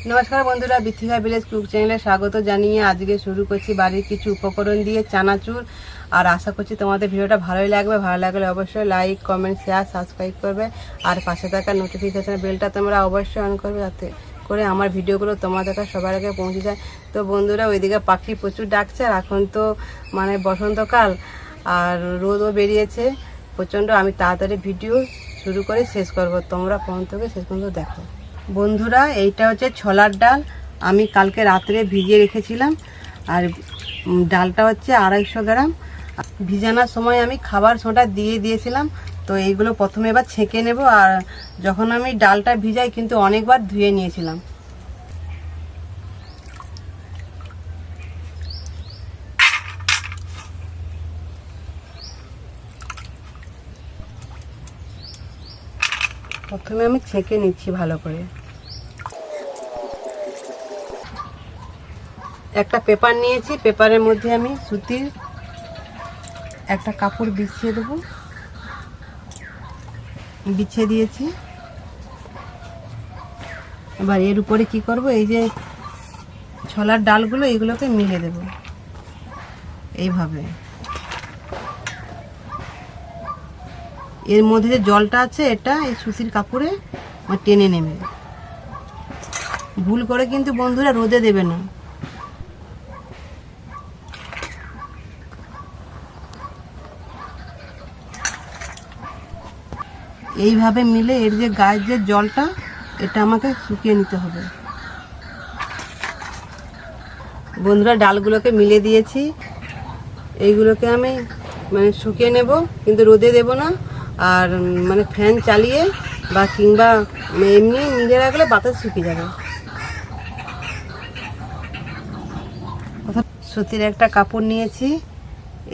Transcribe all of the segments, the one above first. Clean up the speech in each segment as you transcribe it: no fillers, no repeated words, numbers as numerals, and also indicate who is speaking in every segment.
Speaker 1: নমস্কার বন্ধুরা, Bithika village cook চ্যানেলে স্বাগত জানিয়ে আজকে শুরু করছি বাড়ির কিছু উপকরণ দিয়ে চানাচুর। আর আশা করছি তোমাদের ভিডিওটা ভালোই লাগবে। ভালো লাগলে অবশ্যই লাইক, কমেন্ট, শেয়ার, সাবস্ক্রাইব করবে। আর পাশে থাকা নোটিফিকেশন বেলটা তোমরা অবশ্যই অন করবে, যাতে করে আমার ভিডিওগুলো তোমাদের কাছে সবার আগে পৌঁছে যায়। তো বন্ধুরা, ওইদিকে পাখি প্রচুর ডাকছে। আর এখন তো মানে বসন্তকাল, আর রোদও বেরিয়েছে প্রচণ্ড। আমি তাড়াতাড়ি ভিডিও শুরু করে শেষ করব, তোমরা প্রথম থেকে শেষ পর্যন্ত দেখো। বন্ধুরা, এইটা হচ্ছে ছোলার ডাল, আমি কালকে রাত্রে ভিজিয়ে রেখেছিলাম। আর ডালটা হচ্ছে 250 গ্রাম। ভিজানোর সময় আমি খাবার সোঁটা দিয়ে দিয়েছিলাম। তো এইগুলো প্রথমে এবার ছেঁকে নেব। আর যখন আমি ডালটা ভিজাই কিন্তু অনেকবার ধুয়ে নিয়েছিলাম। প্রথমে আমি ছেঁকে নিচ্ছি ভালো করে। একটা পেপার নিয়েছি, পেপারের মধ্যে আমি সুতির একটা কাপড় বিছিয়ে দেবো। বিছিয়ে দিয়েছি। এবার এর উপরে কি করব, এই যে ছোলার ডালগুলো এগুলোকে মিলে দেব এইভাবে। এর মধ্যে যে জলটা আছে এটা এই সুতির কাপড়ে টেনে নেবে। ভুল করে কিন্তু বন্ধুরা রোদে দেবে না। এইভাবে মিলে এর যে গায়ের যে জলটা, এটা আমাকে শুকিয়ে নিতে হবে। বন্ধুরা, ডালগুলোকে মিলে দিয়েছি। এইগুলোকে আমি মানে শুকিয়ে নেব, কিন্তু রোদে দেব না। আর মানে ফ্যান চালিয়ে বা কিংবা এমনি মিলে রাখলে বাতাস শুকিয়ে যাবে। সুতির একটা কাপড় নিয়েছি,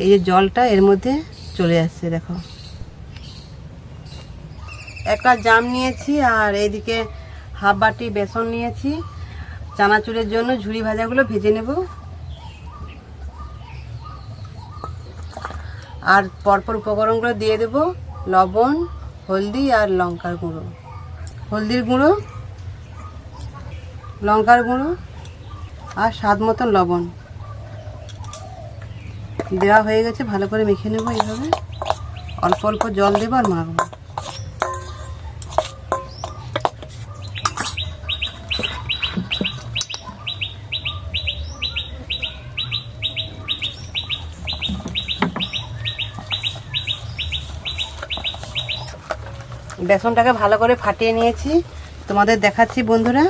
Speaker 1: এই যে জলটা এর মধ্যে চলে আসছে দেখো। একটা জাম নিয়েছি, আর এইদিকে হাফ বাটি বেসন নিয়েছি। চানাচুরের জন্য ঝুরি ভাজাগুলো ভেজে নেব। আর পরপর উপকরণগুলো দিয়ে দেব: লবণ, হলদি আর লঙ্কার গুঁড়ো। হলদির গুঁড়ো, লঙ্কার গুঁড়ো আর স্বাদ মতন লবণ দেওয়া হয়ে গেছে। ভালো করে মেখে নেব এইভাবে। অল্প অল্প জল দেবো আর মাখবো। বেসনটাকে ভালো করে ফাটিয়ে নিয়েছি, তোমাদের দেখাচ্ছি বন্ধুরা।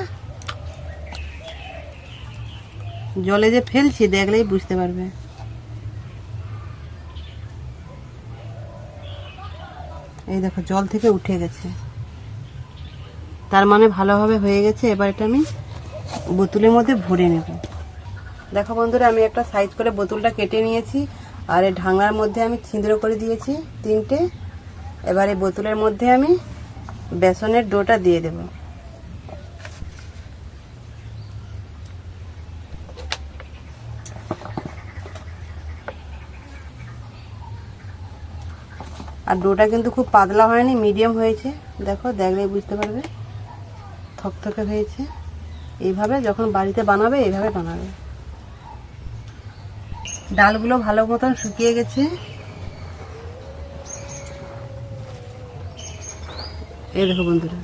Speaker 1: জলে যে ফেলছি দেখলেই বুঝতে পারবে। এই দেখো, জল থেকে উঠে গেছে, তার মানে ভালোভাবে হয়ে গেছে। এবার এটা আমি বোতলের মধ্যে ভরে নেব। দেখো বন্ধুরা, আমি একটা সাইজ করে বোতলটা কেটে নিয়েছি। আর এই ঢাকনার মধ্যে আমি ছিদ্র করে দিয়েছি 3টে। এবার এই বোতলের মধ্যে আমি বেসনের ডোটা দিয়ে দেব। আর ডোটা কিন্তু খুব পাতলা হয়নি, মিডিয়াম হয়েছে। দেখো, দেখলেই বুঝতে পারবে থকথকে হয়েছে। এইভাবে যখন বাড়িতে বানাবে এইভাবে বানাবে। ডালগুলো ভালো মতন শুকিয়ে গেছে। এই দেখো বন্ধুরা,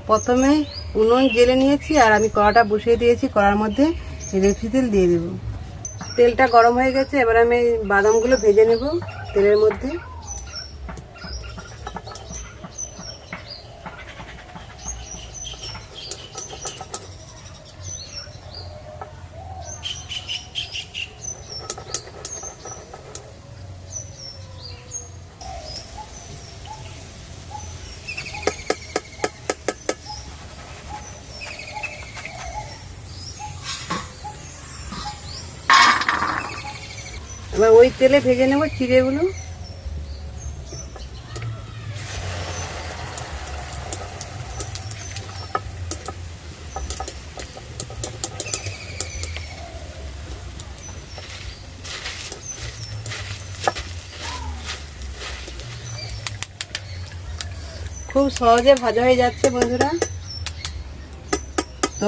Speaker 1: প্রথমে উনুন জেলে নিয়েছি আর আমি কড়াটা বসিয়ে দিয়েছি। কড়ার মধ্যে রেফি তেল দিয়ে দেব। তেলটা গরম হয়ে গেছে। এবার আমি বাদামগুলো ভেজে নেব তেলের মধ্যে। এবার ওই তেলে ভেজে নেব চিড়েগুলো। খুব সহজে ভাজা হয়ে যাচ্ছে বন্ধুরা। তো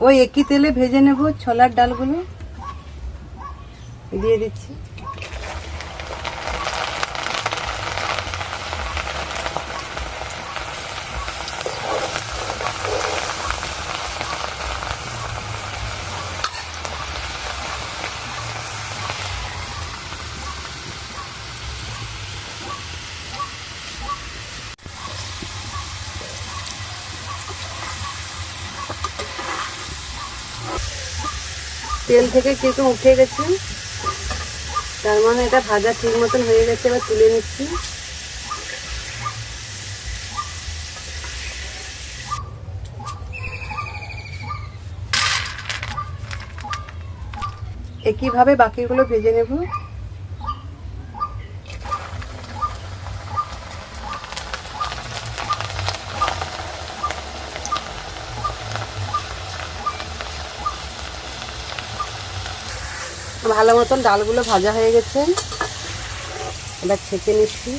Speaker 1: ওই একই তেলে ভেজে নেব ছোলার ডালগুলো, দিয়ে দিচ্ছি। তেল থেকে কিছু উঠে গেছে, তার মানে এটা ভাজা ঠিক মতন হয়ে গেছে। এবার তুলে নিচ্ছি। একইভাবে বাকিগুলো ভেজে নেব। ভালো মতন ডালগুলো ভাজা হয়ে গেছে, এবার ছেঁকে নিচ্ছি।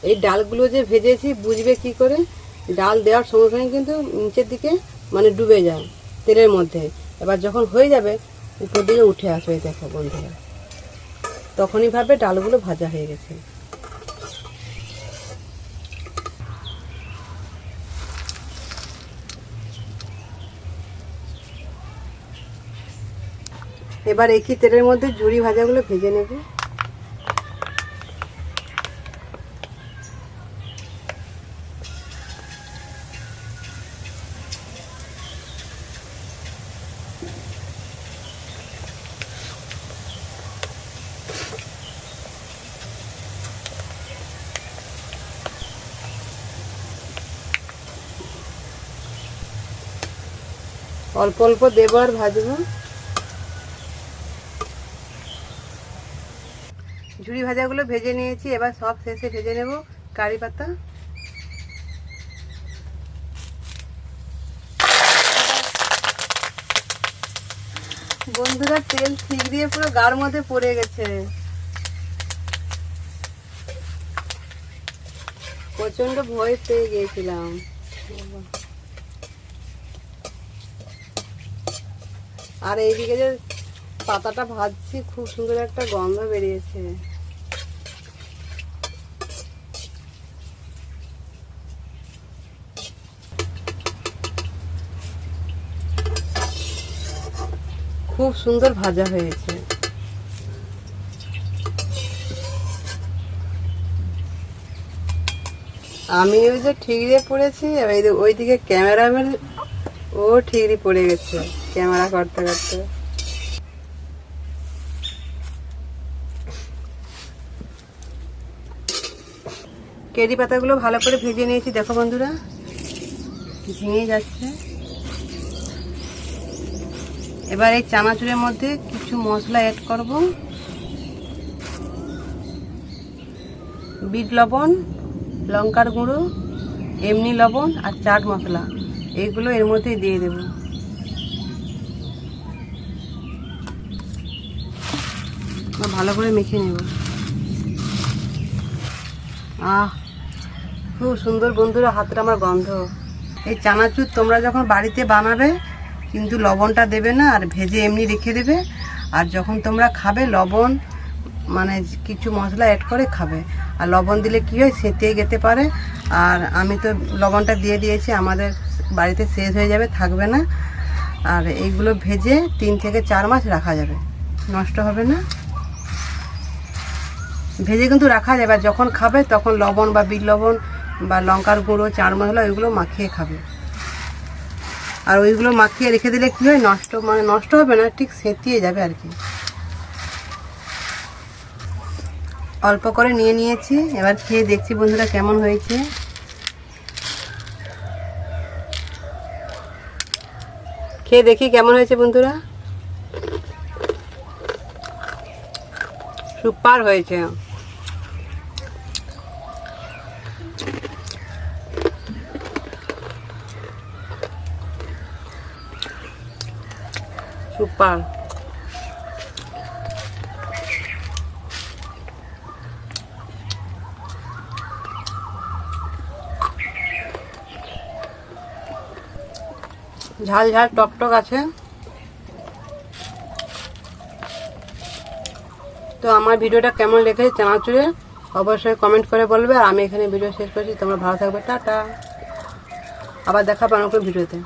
Speaker 1: এই ডালগুলো যে ভেজেছি বুঝবে কি করে, ডাল দেওয়ার সঙ্গে সঙ্গে কিন্তু নিচের দিকে মানে ডুবে যায় তেলের মধ্যে। এবার যখন হয়ে যাবে উপর দিকে উঠে আসবে, দেখো বন্ধুরা, তখনই ভাবে ডালগুলো ভাজা হয়ে গেছে। এবার একই তেলের মধ্যে ঝুরি ভাজাগুলো ভেজে নেব। অল্প অল্প দেবো আর ভাজবো। ঝুরি ভাজাগুলো ভেজে নিয়েছি, এবার সব শেষে ভেজে নেব কারি পাতা। বন্ধুরা তেল ঠিক দিয়ে পুরো গার মধ্যে পড়ে গেছে, প্রচন্ড ভয় পেয়ে গিয়েছিলাম। আর এইদিকে যে পাতাটা ভাজছি, খুব সুন্দর একটা গন্ধ বেরিয়েছে। খুব সুন্দর ভাজা হয়েছে। আমি ওই যে ঠিকরে পড়েছি, ওইদিকে ক্যামেরাম্যান ও ঠিকরি পড়ে গেছে ক্যামেরা করতে করতে। কেরি পাতাগুলো ভালো করে ভেজে নিয়েছি, দেখো বন্ধুরা ভেঙে যাচ্ছে। এবার এই চানাচুরের মধ্যে কিছু মশলা অ্যাড করব। বিট লবণ, লঙ্কার গুঁড়ো, এমনি লবণ আর চাট মশলা, এইগুলো এর মধ্যে দিয়ে দেব। ভালো করে মেখে নেব। খুব সুন্দর বন্ধুরা, হাতটা আমার গন্ধ। এই চানাচুর তোমরা যখন বাড়িতে বানাবে কিন্তু লবণটা দেবে না, আর ভেজে এমনি রেখে দেবে। আর যখন তোমরা খাবে লবণ মানে কিছু মশলা অ্যাড করে খাবে। আর লবণ দিলে কি হয়, সেঁতে যেতে পারে। আর আমি তো লবণটা দিয়ে দিয়েছি, আমাদের বাড়িতে শেষ হয়ে যাবে, থাকবে না। আর এইগুলো ভেজে 3 থেকে 4 মাস রাখা যাবে, নষ্ট হবে না। ভেজে কিন্তু রাখা যাবে, আর যখন খাবে তখন লবণ বা বিট লবণ বা লঙ্কার গুঁড়ো, চাট মশলা ওইগুলো মাখিয়ে খাবে। আর ওইগুলো মাখিয়ে রেখে দিলে কি হয়, নষ্ট হবে না, ঠিক সেঁতিয়ে যাবে আর কি। অল্প করে নিয়ে নিয়েছি, এবার খেয়ে দেখছি বন্ধুরা কেমন হয়েছে। খেয়ে দেখি কেমন হয়েছে বন্ধুরা। সুপার হয়েছে। সুপার। ঝাল ঝাল টক টক আছে। তো আমার ভিডিওটা কেমন লেগেছে চানাচুরে অবশ্যই কমেন্ট করে বলবে। আর আমি এখানে ভিডিও শেষ করছি। তোমরা ভালো থাকবে, টাটা। আবার দেখা হবে অন্য কোনো ভিডিওতে।